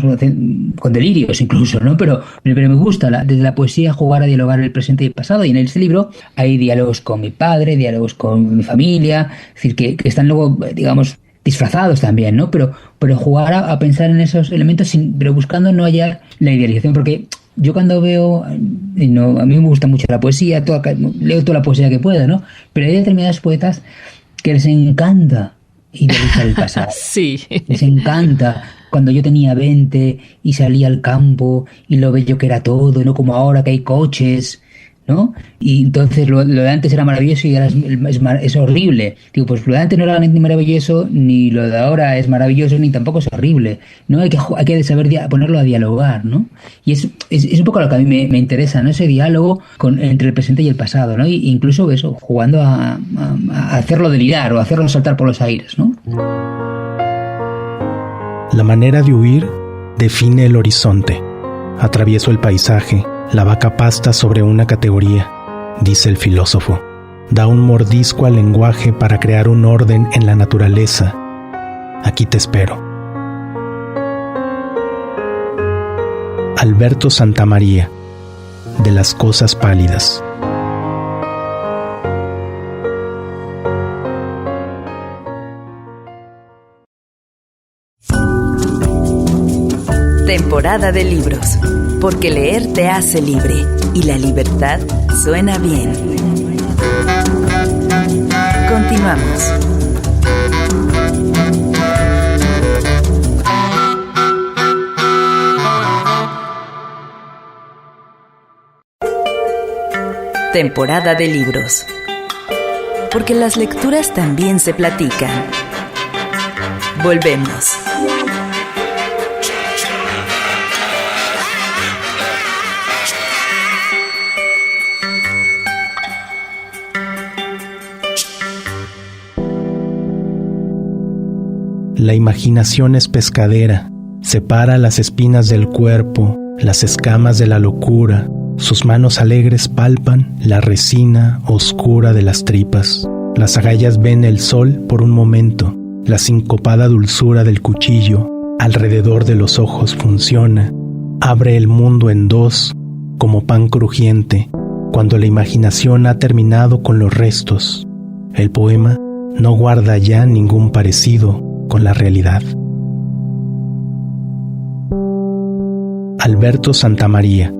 con delirios incluso, ¿no? Pero me gusta desde la poesía jugar a dialogar el presente y el pasado. Y en este libro hay diálogos con mi padre, diálogos con mi familia, es decir, que están luego, digamos, disfrazados también, ¿no? Pero jugar a pensar en esos elementos, pero buscando no hallar la idealización, porque yo cuando veo, a mí me gusta mucho la poesía, leo toda la poesía que pueda, ¿no? Pero hay determinados poetas que les encanta idealizar el pasado. Sí. Les encanta cuando yo tenía 20 y salía al campo y lo bello que era todo, no como ahora que hay coches, ¿no? Y entonces lo de antes era maravilloso y ahora es horrible. Digo, pues lo de antes no era ni maravilloso, ni lo de ahora es maravilloso, ni tampoco es horrible, ¿no? Hay que saber ponerlo a dialogar, ¿no? Y es un poco lo que a mí me interesa, ¿no? Ese diálogo entre el presente y el pasado, ¿no? Y incluso eso, jugando a hacerlo delirar o hacerlo saltar por los aires, ¿no? La manera de huir define el horizonte. Atravieso el paisaje. La vaca pasta sobre una categoría, dice el filósofo. Da un mordisco al lenguaje para crear un orden en la naturaleza. Aquí te espero. Alberto Santamaría, de las cosas pálidas. Temporada de libros, porque leer te hace libre y la libertad suena bien. Continuamos. Temporada de libros, porque las lecturas también se platican. Volvemos. La imaginación es pescadera, separa las espinas del cuerpo las escamas de la locura, sus manos alegres palpan la resina oscura de las tripas. Las agallas ven el sol por un momento, la sincopada dulzura del cuchillo alrededor de los ojos funciona, abre el mundo en dos como pan crujiente. Cuando la imaginación ha terminado con los restos, el poema no guarda ya ningún parecido con la realidad. Alberto Santamaría,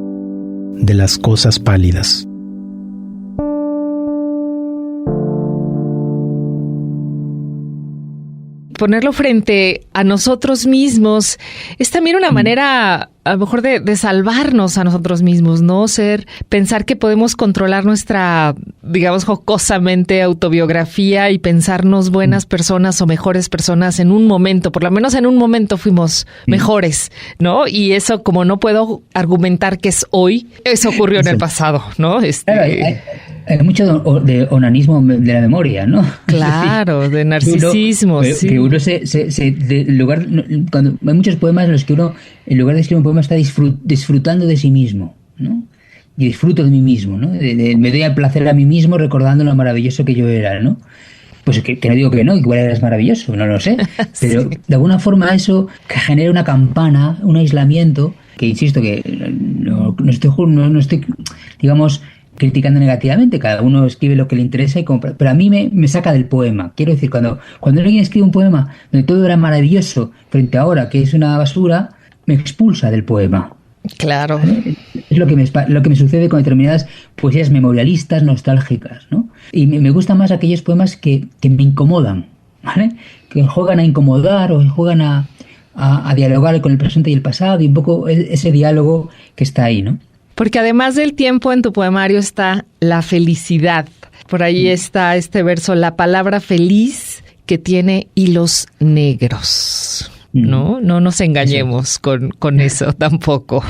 de las cosas pálidas. Ponerlo frente a nosotros mismos es también una manera, a lo mejor, de salvarnos a nosotros mismos, ¿no? Pensar que podemos controlar nuestra, digamos, jocosamente autobiografía y pensarnos buenas personas o mejores personas en un momento. Por lo menos en un momento fuimos mejores, ¿no? Y eso, como no puedo argumentar que es hoy, eso ocurrió en el pasado, ¿no? Claro, hay mucho de onanismo de la memoria, ¿no? Claro, de narcisismo, sí. Que uno cuando hay muchos poemas en los que uno, en lugar de escribir un poema, está disfrutando de sí mismo, ¿no? Y disfruto de mí mismo, ¿no? Me doy al placer a mí mismo recordando lo maravilloso que yo era, ¿no? Pues que no digo que no, igual eres maravilloso, no lo sé. Pero sí, de alguna forma eso que genera una campana, un aislamiento, que insisto que no estoy, digamos, criticando negativamente, cada uno escribe lo que le interesa, pero a mí me saca del poema. Quiero decir, cuando alguien escribe un poema donde todo era maravilloso frente a ahora que es una basura, me expulsa del poema. Claro. ¿Vale? Es lo que me sucede con determinadas poesías memorialistas, nostálgicas, ¿no? Y me gustan más aquellos poemas que me incomodan, ¿vale? Que juegan a incomodar o juegan a dialogar con el presente y el pasado, y un poco ese diálogo que está ahí, ¿no? Porque además del tiempo, en tu poemario está la felicidad. Por ahí está este verso, la palabra feliz que tiene hilos negros. ¿No? No nos engañemos con eso tampoco.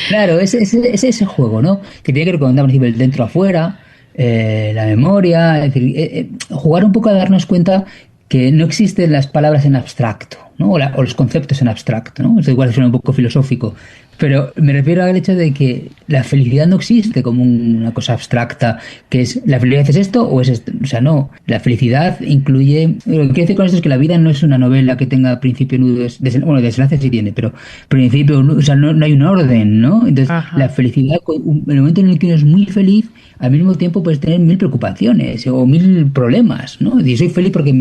Claro, es ese juego, ¿no? Que tiene que ver con el dentro-afuera, la memoria, es decir, jugar un poco a darnos cuenta que no existen las palabras en abstracto, ¿no? O los conceptos en abstracto, ¿no? Esto igual suena un poco filosófico, pero me refiero al hecho de que la felicidad no existe como una cosa abstracta, que es, ¿la felicidad es esto o es esto? O sea, no, la felicidad incluye... Lo que quiero decir con esto es que la vida no es una novela que tenga principio, nudo, desenlace sí tiene, pero principio, o sea, no hay un orden, ¿no? Entonces, ajá, la felicidad, en el momento en el que uno es muy feliz, al mismo tiempo puedes tener 1000 preocupaciones o 1000 problemas, ¿no? Y soy feliz porque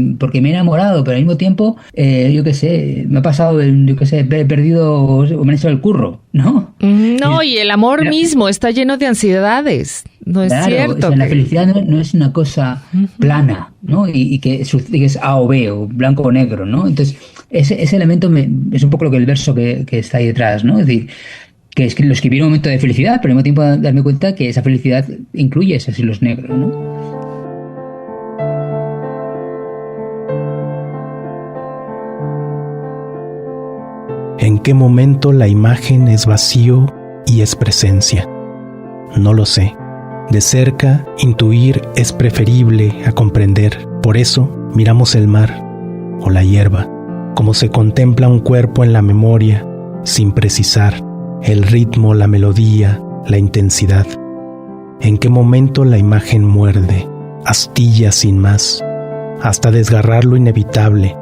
me he enamorado, pero al mismo tiempo, yo qué sé, me ha pasado, yo qué sé, he perdido o me han hecho el curro, ¿no? No, y el amor mismo está lleno de ansiedades, ¿no es cierto? O sea, la felicidad no es una cosa plana, ¿no? Y que es A o B, o blanco o negro, ¿no? Entonces, ese elemento es un poco lo que el verso que está ahí detrás, ¿no? Es decir, que lo escribí en un momento de felicidad, pero al mismo tiempo darme cuenta que esa felicidad incluye esos hilos negros, ¿no? ¿En qué momento la imagen es vacío y es presencia? No lo sé. De cerca, intuir es preferible a comprender. Por eso, miramos el mar o la hierba, como se contempla un cuerpo en la memoria, sin precisar el ritmo, la melodía, la intensidad. ¿En qué momento la imagen muerde, astilla sin más, hasta desgarrar lo inevitable,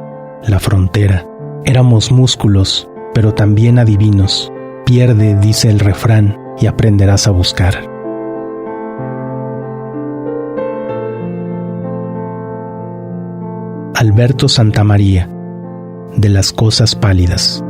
la frontera? Éramos músculos, pero también adivinos. Pierde, dice el refrán, y aprenderás a buscar. Alberto Santamaría, de las cosas pálidas.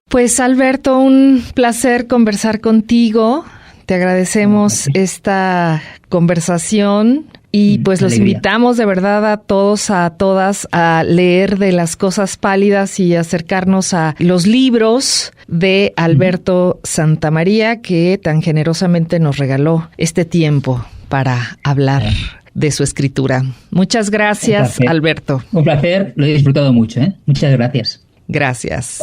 Pues Alberto, un placer conversar contigo. Te agradecemos esta conversación y pues los invitamos de verdad a todos, a todas, a leer de las cosas pálidas y acercarnos a los libros de Alberto Santamaría, que tan generosamente nos regaló este tiempo para hablar de su escritura. Muchas gracias, Alberto. Un placer, lo he disfrutado mucho, ¿eh? Muchas gracias. Gracias.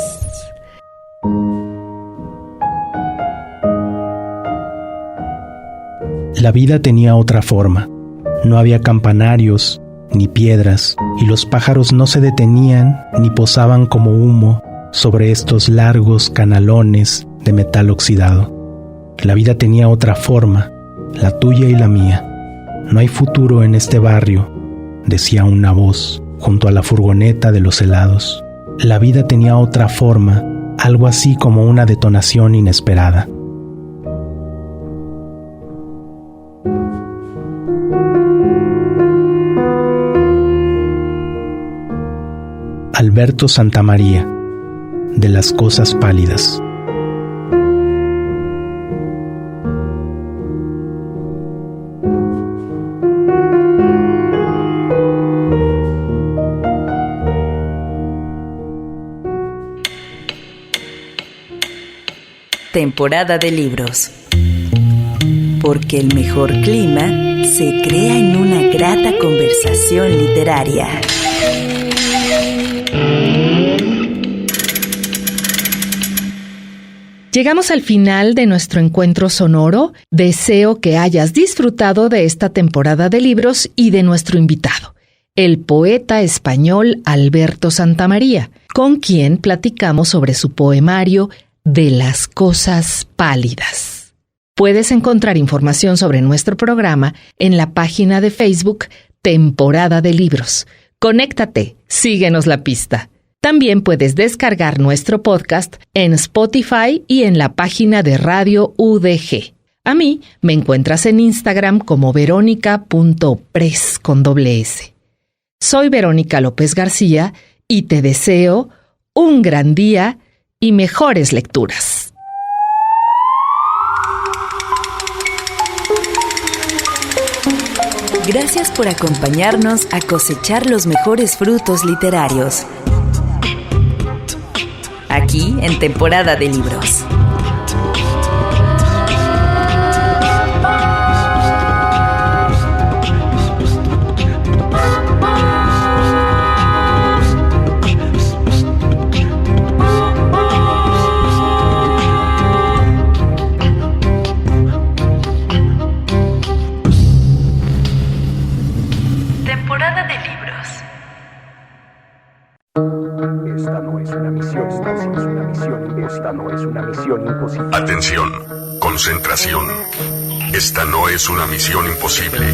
La vida tenía otra forma. No había campanarios, ni piedras, y los pájaros no se detenían ni posaban como humo sobre estos largos canalones de metal oxidado. La vida tenía otra forma, la tuya y la mía. No hay futuro en este barrio, decía una voz junto a la furgoneta de los helados. La vida tenía otra forma, algo así como una detonación inesperada. Alberto Santamaría, de las cosas pálidas. Temporada de libros. Porque el mejor clima se crea en una grata conversación literaria. Llegamos al final de nuestro encuentro sonoro. Deseo que hayas disfrutado de esta temporada de libros y de nuestro invitado, el poeta español Alberto Santamaría, con quien platicamos sobre su poemario De las cosas pálidas. Puedes encontrar información sobre nuestro programa en la página de Facebook Temporada de Libros. Conéctate, síguenos la pista. También puedes descargar nuestro podcast en Spotify y en la página de Radio UDG. A mí me encuentras en Instagram como veronica.pres con doble S. Soy Verónica López García y te deseo un gran día y mejores lecturas. Gracias por acompañarnos a cosechar los mejores frutos literarios. Aquí en Temporada de Libros. Temporada de Libros. Esta no es una misión imposible. Atención, concentración. Esta no es una misión imposible.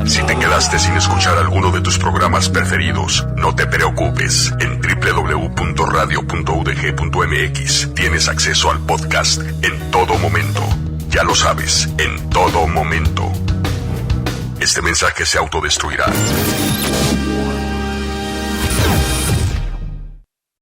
Si te quedaste sin escuchar alguno de tus programas preferidos, no te preocupes. En www.radio.udg.mx tienes acceso al podcast en todo momento. Ya lo sabes, en todo momento. Este mensaje se autodestruirá.